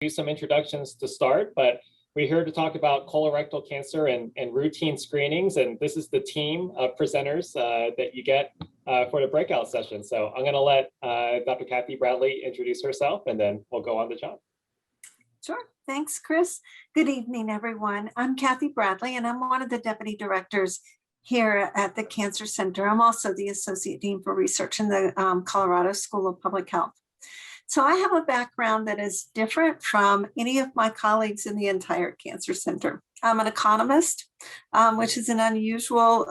do some introductions to start, but we're here to talk about colorectal cancer and routine screenings. And this is the team of presenters that you get for the breakout session. So I'm going to let Dr. Kathy Bradley introduce herself, and then we'll go on to John. Sure. Thanks, Chris. Good evening, everyone. I'm Kathy Bradley, and I'm one of the deputy directors here at the Cancer Center. I'm also the Associate Dean for Research in the Colorado School of Public Health. So I have a background that is different from any of my colleagues in the entire Cancer Center. I'm an economist, which is an unusual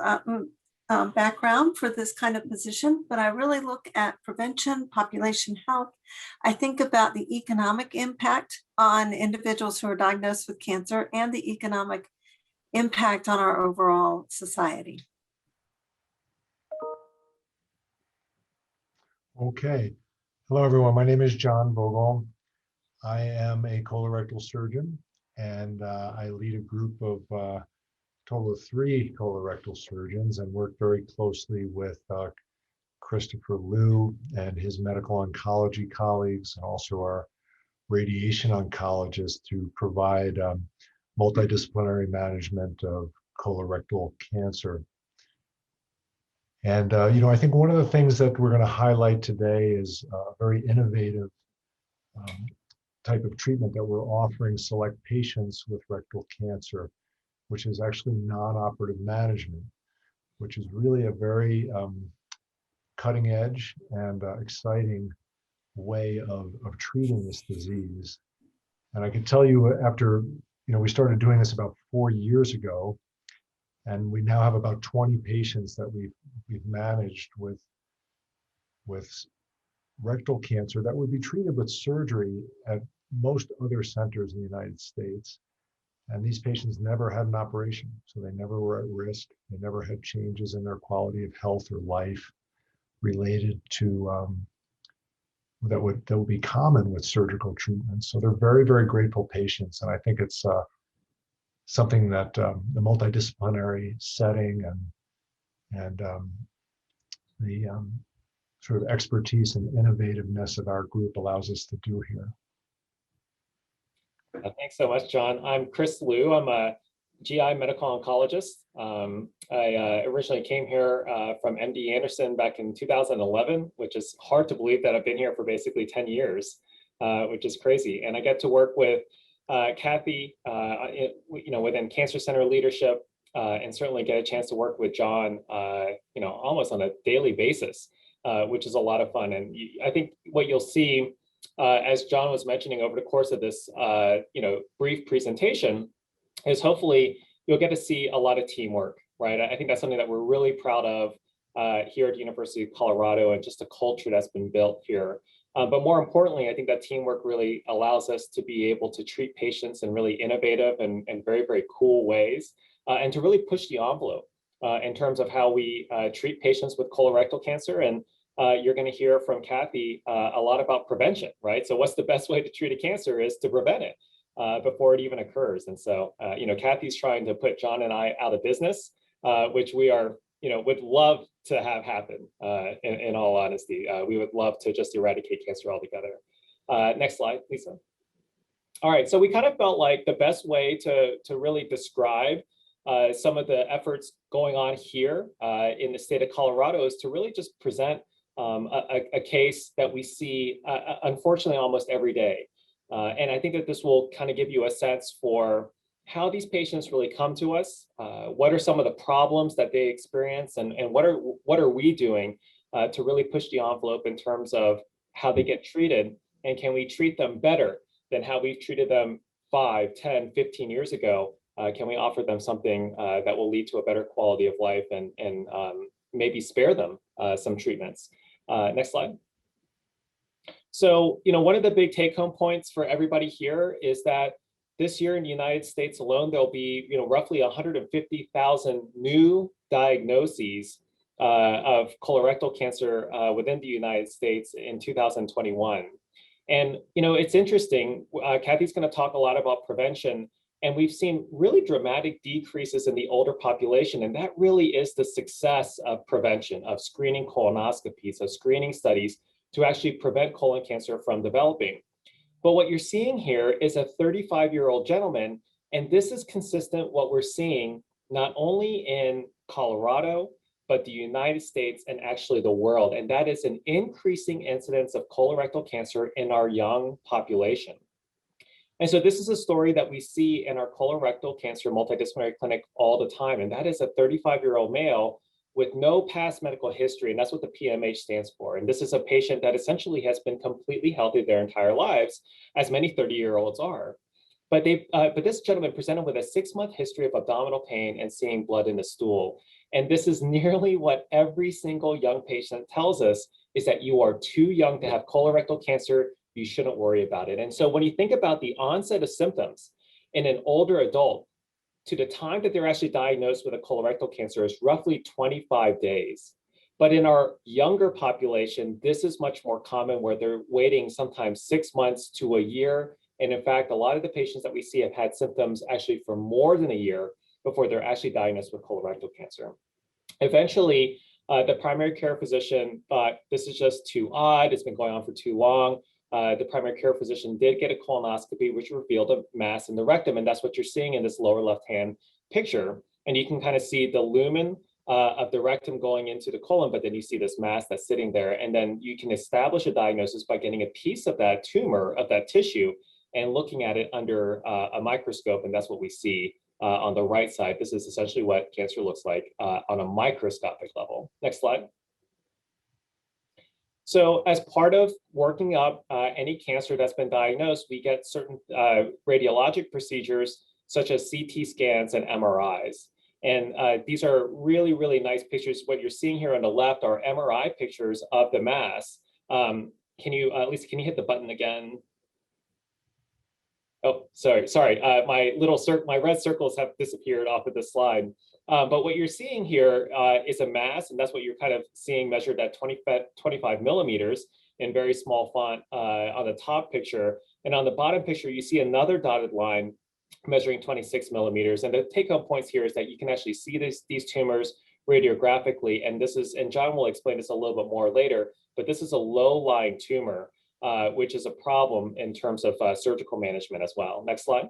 background for this kind of position, but I really look at prevention, population health. I think about the economic impact on individuals who are diagnosed with cancer and the economic impact on our overall society. Okay. Hello, everyone. My name is John Vogel. I am a colorectal surgeon, and I lead a group of total of 3 colorectal surgeons and work very closely with Christopher Liu and his medical oncology colleagues, and also our radiation oncologists to provide multidisciplinary management of colorectal cancer. And, I think one of the things that we're going to highlight today is a very innovative type of treatment that we're offering select patients with rectal cancer, which is actually non-operative management, which is really a very cutting edge and exciting way of treating this disease. And I can tell you, after, we started doing this about 4 years ago, and we now have about 20 patients that we've managed with rectal cancer that would be treated with surgery at most other centers in the United States. And these patients never had an operation, so they never were at risk. They never had changes in their quality of health or life related to that would be common with surgical treatment. So they're very, very grateful patients, and I think it's something that the multidisciplinary setting and the sort of expertise and innovativeness of our group allows us to do here. Thanks so much, John. I'm Chris Liu. I'm a GI medical oncologist. I originally came here from MD Anderson back in 2011, which is hard to believe that I've been here for basically 10 years, which is crazy. And I get to work with Kathy, within Cancer Center leadership, and certainly get a chance to work with John, almost on a daily basis, which is a lot of fun. And I think what you'll see, as John was mentioning over the course of this, brief presentation, is hopefully you'll get to see a lot of teamwork, right? I think that's something that we're really proud of here at the University of Colorado, and just a culture that's been built here. But more importantly, I think that teamwork really allows us to be able to treat patients in really innovative and very, very cool ways, and to really push the envelope in terms of how we treat patients with colorectal cancer. And you're going to hear from Kathy a lot about prevention, right? So what's the best way to treat a cancer is to prevent it before it even occurs. And so, Kathy's trying to put John and I out of business, which we are, would love to have happen. In all honesty, we would love to just eradicate cancer altogether. Next slide, Lisa. All right, so we kind of felt like the best way to really describe some of the efforts going on here in the state of Colorado is to really just present a case that we see, unfortunately, almost every day. And I think that this will kind of give you a sense for how these patients really come to us, what are some of the problems that they experience, and what are we doing to really push the envelope in terms of how they get treated, and can we treat them better than how we've treated them 5, 10, 15 years ago? Can we offer them something that will lead to a better quality of life and maybe spare them some treatments? Next slide. So, one of the big take-home points for everybody here is that this year in the United States alone, there'll be, roughly 150,000 new diagnoses of colorectal cancer within the United States in 2021. And, it's interesting, Kathy's going to talk a lot about prevention, and we've seen really dramatic decreases in the older population. And that really is the success of prevention, of screening colonoscopies, of screening studies to actually prevent colon cancer from developing. But what you're seeing here is a 35-year-old gentleman, and this is consistent what we're seeing not only in Colorado, but the United States and actually the world, and that is an increasing incidence of colorectal cancer in our young population. And so this is a story that we see in our colorectal cancer multidisciplinary clinic all the time, and that is a 35-year-old male with no past medical history, and that's what the PMH stands for. And this is a patient that essentially has been completely healthy their entire lives, as many 30-year-olds are. But this gentleman presented with a 6-month history of abdominal pain and seeing blood in the stool. And this is nearly what every single young patient tells us, is that you are too young to have colorectal cancer, you shouldn't worry about it. And so when you think about the onset of symptoms in an older adult, to the time that they're actually diagnosed with a colorectal cancer is roughly 25 days. But in our younger population, this is much more common, where they're waiting sometimes 6 months to a year. And in fact, a lot of the patients that we see have had symptoms actually for more than a year before they're actually diagnosed with colorectal cancer. Eventually, the primary care physician thought this is just too odd, it's been going on for too long. The primary care physician did get a colonoscopy, which revealed a mass in the rectum, and that's what you're seeing in this lower left-hand picture. And you can kind of see the lumen of the rectum going into the colon, but then you see this mass that's sitting there. And then you can establish a diagnosis by getting a piece of that tumor, of that tissue, and looking at it under a microscope, and that's what we see on the right side. This is essentially what cancer looks like on a microscopic level. Next slide. So as part of working up any cancer that's been diagnosed, we get certain radiologic procedures such as CT scans and MRIs. And these are really, really nice pictures. What you're seeing here on the left are MRI pictures of the mass. Can you, Lisa, can you hit the button again? Oh, sorry. My red circles have disappeared off of this slide. But what you're seeing here is a mass, and that's what you're kind of seeing measured at 25 millimeters in very small font on the top picture. And on the bottom picture, you see another dotted line measuring 26 millimeters. And the take-home points here is that you can actually see these tumors radiographically. And John will explain this a little bit more later, but this is a low-lying tumor, which is a problem in terms of surgical management as well. Next slide.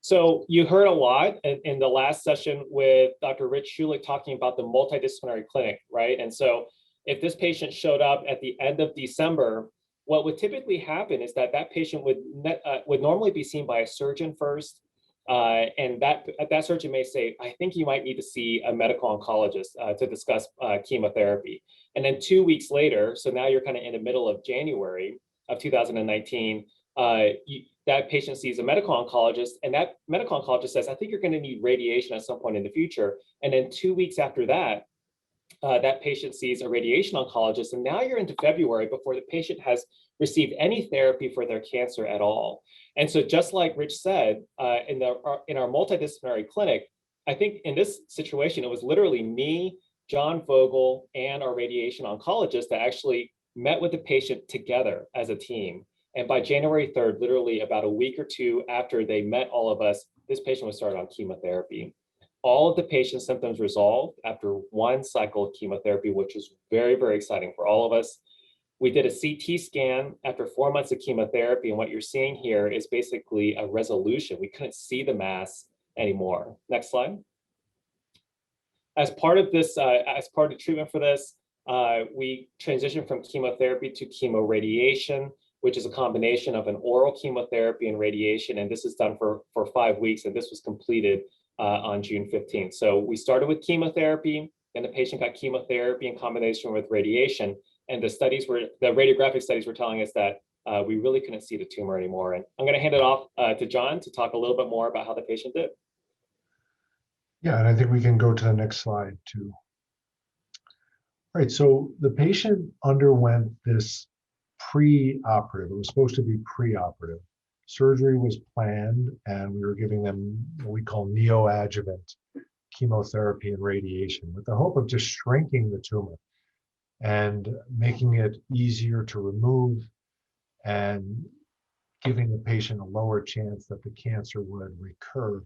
So you heard a lot in the last session with Dr. Rich Schulich talking about the multidisciplinary clinic, right? And so if this patient showed up at the end of December, what would typically happen is that patient would normally be seen by a surgeon first. And that surgeon may say, I think you might need to see a medical oncologist to discuss chemotherapy. And then 2 weeks later, so now you're kind of in the middle of January of 2019, that patient sees a medical oncologist, and that medical oncologist says, I think you're going to need radiation at some point in the future. And then 2 weeks after that, that patient sees a radiation oncologist, and now you're into February before the patient has received any therapy for their cancer at all. And so just like Rich said, in our multidisciplinary clinic, I think in this situation, it was literally me, John Vogel, and our radiation oncologist that actually met with the patient together as a team. And by January 3rd, literally about a week or two after they met all of us, this patient was started on chemotherapy. All of the patient's symptoms resolved after 1 cycle of chemotherapy, which is very, very exciting for all of us. We did a CT scan after 4 months of chemotherapy, and what you're seeing here is basically a resolution. We couldn't see the mass anymore. Next slide. As part of this, as part of treatment for this, we transitioned from chemotherapy to chemoradiation, which is a combination of an oral chemotherapy and radiation. And this is done for 5 weeks, and this was completed on June 15th. So we started with chemotherapy, and the patient got chemotherapy in combination with radiation. And the radiographic studies were telling us that we really couldn't see the tumor anymore. And I'm going to hand it off to John to talk a little bit more about how the patient did. Yeah, and I think we can go to the next slide too. All right, so the patient underwent this pre-operative. It was supposed to be pre-operative. Surgery was planned, and we were giving them what we call neoadjuvant chemotherapy and radiation with the hope of just shrinking the tumor and making it easier to remove and giving the patient a lower chance that the cancer would recur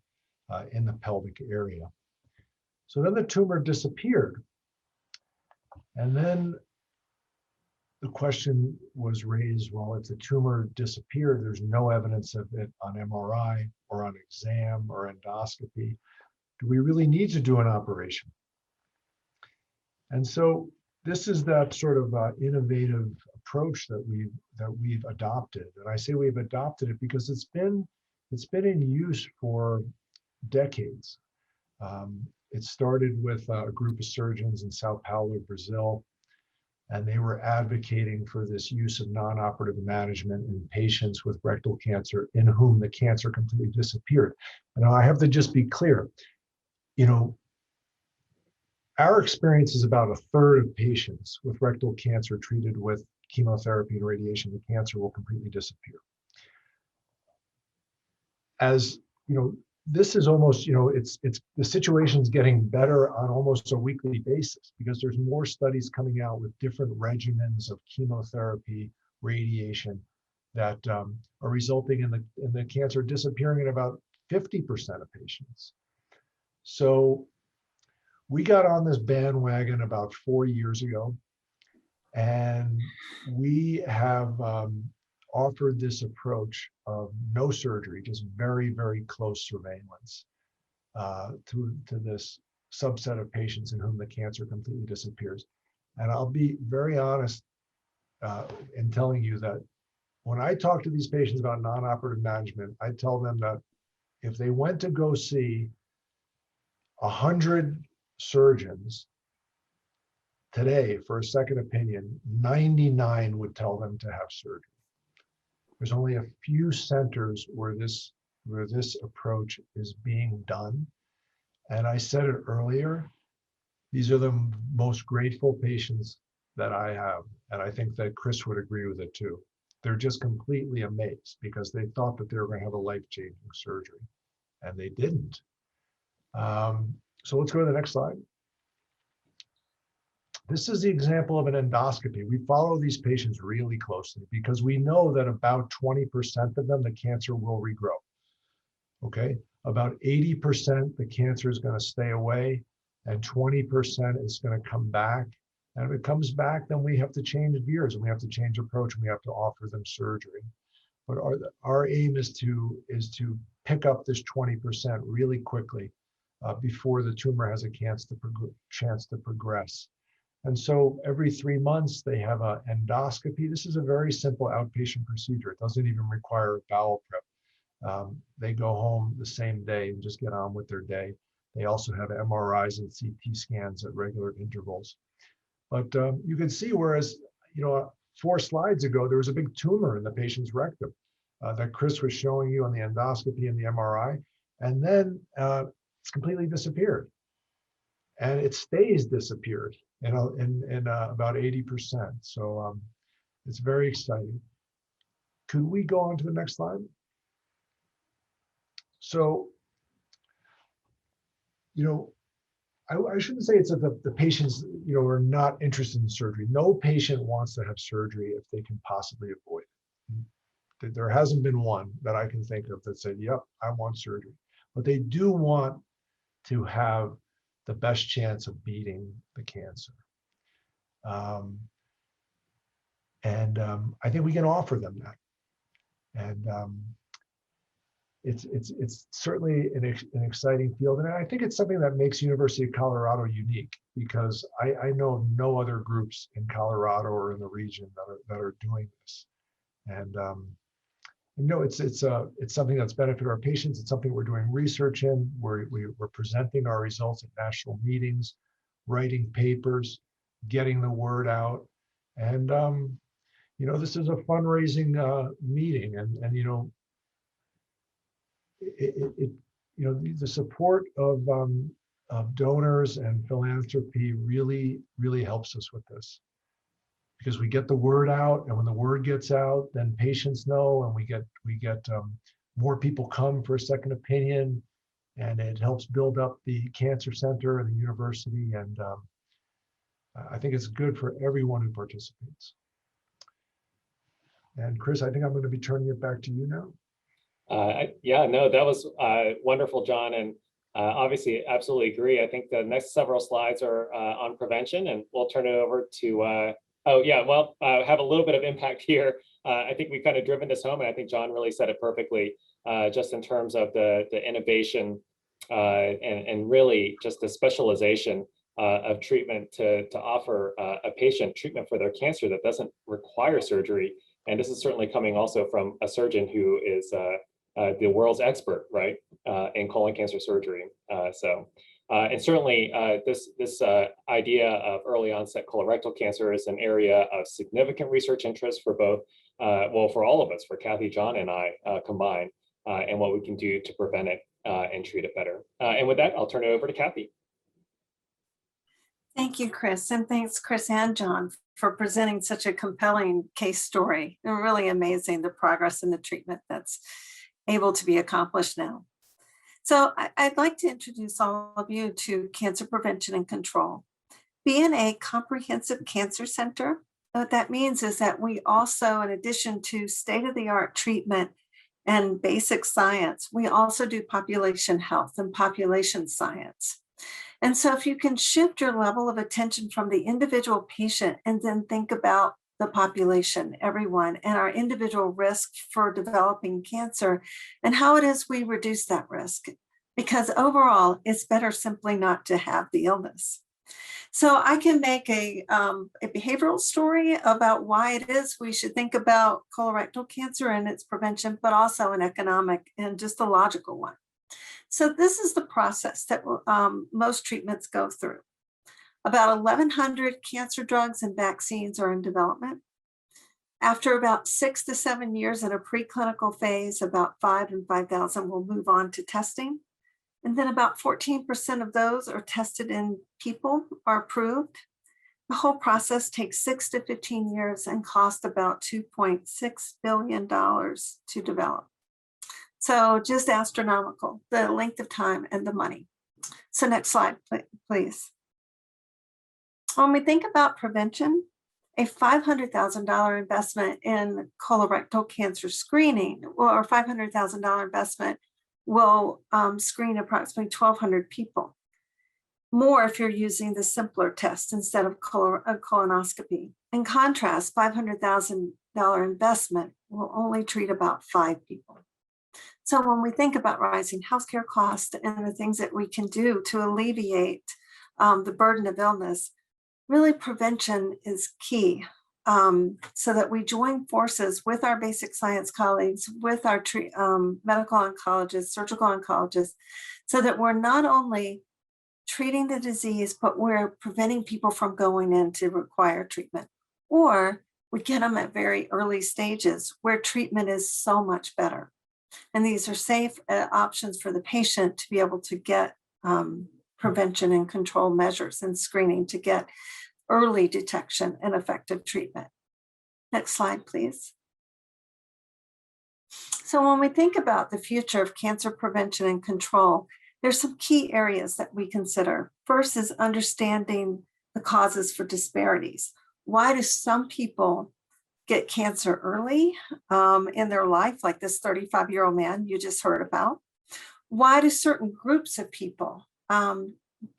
in the pelvic area. So then the tumor disappeared. And then the question was raised, well, if the tumor disappeared, there's no evidence of it on MRI or on exam or endoscopy. Do we really need to do an operation? And so this is that sort of innovative approach that we've adopted. And I say we've adopted it because it's been in use for decades. It started with a group of surgeons in Sao Paulo, Brazil, and they were advocating for this use of non-operative management in patients with rectal cancer in whom the cancer completely disappeared. And I have to just be clear, our experience is about a third of patients with rectal cancer treated with chemotherapy and radiation, the cancer will completely disappear. As this is almost, it's the situation's getting better on almost a weekly basis because there's more studies coming out with different regimens of chemotherapy, radiation that are resulting in the cancer disappearing in about 50% of patients. So we got on this bandwagon about 4 years ago, and we have offered this approach of no surgery, just very, very close surveillance to this subset of patients in whom the cancer completely disappears. And I'll be very honest in telling you that when I talk to these patients about non-operative management, I tell them that if they went to go see 100 surgeons today for a second opinion, 99 would tell them to have surgery. There's only a few centers where this approach is being done. And I said it earlier, these are the most grateful patients that I have. And I think that Chris would agree with it too. They're just completely amazed because they thought that they were going to have a life-changing surgery and they didn't. So let's go to the next slide. This is the example of an endoscopy. We follow these patients really closely because we know that about 20% of them, the cancer will regrow. Okay, about 80% the cancer is going to stay away and 20% is going to come back. And if it comes back, then we have to change gears and we have to change approach and we have to offer them surgery. But our aim is to pick up this 20% really quickly before the tumor has a chance to progress. And so every 3 months they have an endoscopy. This is a very simple outpatient procedure. It doesn't even require bowel prep. They go home the same day and just get on with their day. They also have MRIs and CT scans at regular intervals. But you can see, whereas 4 slides ago, there was a big tumor in the patient's rectum that Chris was showing you on the endoscopy and the MRI, and then it's completely disappeared. And it stays disappeared in about 80%. So it's very exciting. Could we go on to the next slide? So, I shouldn't say it's that the patients, are not interested in surgery. No patient wants to have surgery if they can possibly avoid it. There hasn't been one that I can think of that said, yep, I want surgery. But they do want to have the best chance of beating the cancer. I think we can offer them that. And it's certainly an exciting field. And I think it's something that makes University of Colorado unique because I know of no other groups in Colorado or in the region that are doing this. And it's something that's benefited our patients. It's something we're doing research in. We're presenting our results at national meetings, writing papers, getting the word out. And this is a fundraising meeting, and the support of donors and philanthropy really, really helps us with this, because we get the word out, and when the word gets out, then patients know, and we get more people come for a second opinion, and it helps build up the cancer center and the university, and I think it's good for everyone who participates. And Chris, I think I'm going to be turning it back to you now. Yeah, no, that was wonderful, John. And obviously, absolutely agree. I think the next several slides are on prevention, and we'll turn it over to Oh, yeah, well, I have a little bit of impact here. I think we've kind of driven this home, and I think John really said it perfectly, just in terms of the innovation and really just the specialization of treatment to offer a patient treatment for their cancer that doesn't require surgery. And this is certainly coming also from a surgeon who is the world's expert, right, in colon cancer surgery. And certainly this idea of early onset colorectal cancer is an area of significant research interest for both, well, for all of us, for Kathy, John, and I combined, and what we can do to prevent it and treat it better. And with that, I'll turn it over to Kathy. Thank you, Chris, and thanks, Chris and John, for presenting such a compelling case story. They're really amazing, the progress in the treatment that's able to be accomplished now. So I'd like to introduce all of you to cancer prevention and control. Being a comprehensive cancer center, what that means is that we also, in addition to state-of-the-art treatment and basic science, we also do population health and population science. And so if you can shift your level of attention from the individual patient and then think about the population, everyone, and our individual risk for developing cancer and how it is we reduce that risk. Because overall, it's better simply not to have the illness. So I can make a behavioral story about why it is we should think about colorectal cancer and its prevention, but also an economic and just a logical one. So this is the process that most treatments go through. About 1,100 cancer drugs and vaccines are in development. After about 6 to 7 years in a preclinical phase, about 5 and 5,000 will move on to testing. And then about 14% of those are tested in people, are approved. The whole process takes 6 to 15 years and costs about $2.6 billion to develop. So just astronomical, the length of time and the money. So next slide, please. When we think about prevention, a $500,000 investment in colorectal cancer screening or a $500,000 investment will screen approximately 1,200 people. More if you're using the simpler test instead of colonoscopy. In contrast, $500,000 investment will only treat about 5 people. So when we think about rising healthcare costs and the things that we can do to alleviate the burden of illness, really prevention is key. So that we join forces with our basic science colleagues, with our medical oncologists, surgical oncologists, so that we're not only treating the disease, but we're preventing people from going in to require treatment. Or we get them at very early stages where treatment is so much better. And these are safe options for the patient to be able to get prevention and control measures and screening to get early detection and effective treatment. Next slide, please. So when we think about the future of cancer prevention and control, there's some key areas that we consider. First is understanding the causes for disparities. Why do some people get cancer early in their life, like this 35-year-old man you just heard about? Why do certain groups of people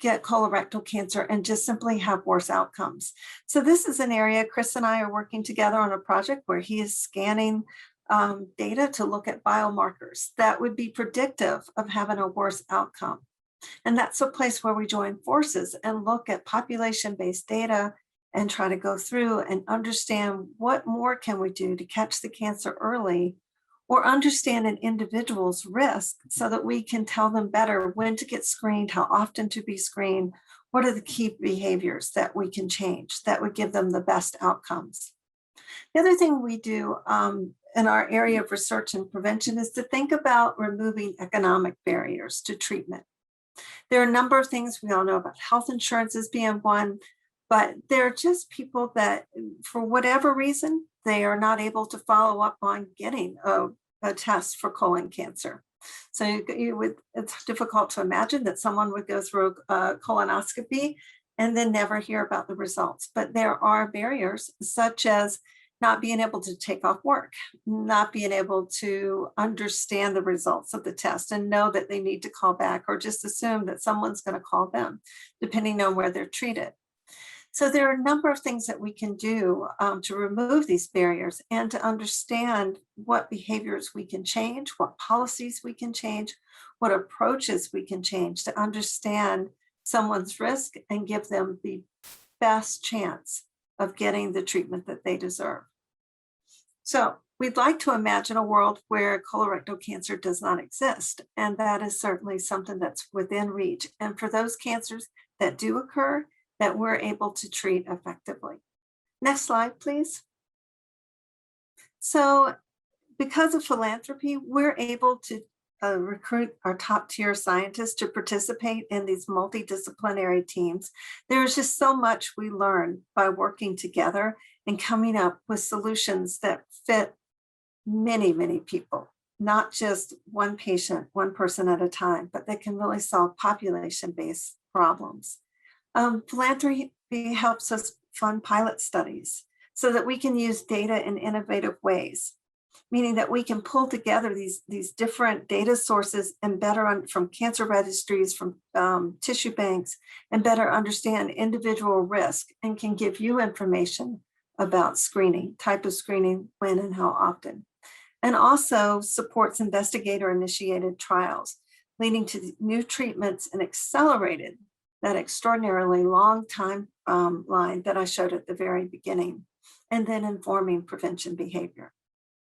get colorectal cancer and just simply have worse outcomes? So this is an area Chris and I are working together on a project where he is scanning data to look at biomarkers that would be predictive of having a worse outcome. And that's a place where we join forces and look at population-based data and try to go through and understand what more can we do to catch the cancer early or understand an individual's risk so that we can tell them better when to get screened, how often to be screened, what are the key behaviors that we can change that would give them the best outcomes. The other thing we do in our area of research and prevention is to think about removing economic barriers to treatment. There are a number of things we all know about health insurance as being one, but they're just people that, for whatever reason, they are not able to follow up on getting a test for colon cancer. So it's difficult to imagine that someone would go through a colonoscopy and then never hear about the results. But there are barriers such as not being able to take off work, not being able to understand the results of the test and know that they need to call back or just assume that someone's going to call them, depending on where they're treated. So there are a number of things that we can do to remove these barriers and to understand what behaviors we can change, what policies we can change, what approaches we can change to understand someone's risk and give them the best chance of getting the treatment that they deserve. So we'd like to imagine a world where colorectal cancer does not exist, and that is certainly something that's within reach. And for those cancers that do occur, that we're able to treat effectively. Next slide, please. So because of philanthropy, we're able to recruit our top tier scientists to participate in these multidisciplinary teams. There's just so much we learn by working together and coming up with solutions that fit many, many people, not just one patient, one person at a time, but that can really solve population-based problems. Philanthropy helps us fund pilot studies so that we can use data in innovative ways, meaning that we can pull together these different data sources and from cancer registries, from tissue banks, and better understand individual risk and can give you information about screening, type of screening, when and how often. And also supports investigator-initiated trials, leading to new treatments and accelerated that extraordinarily long timeline that I showed at the very beginning, and then informing prevention behavior.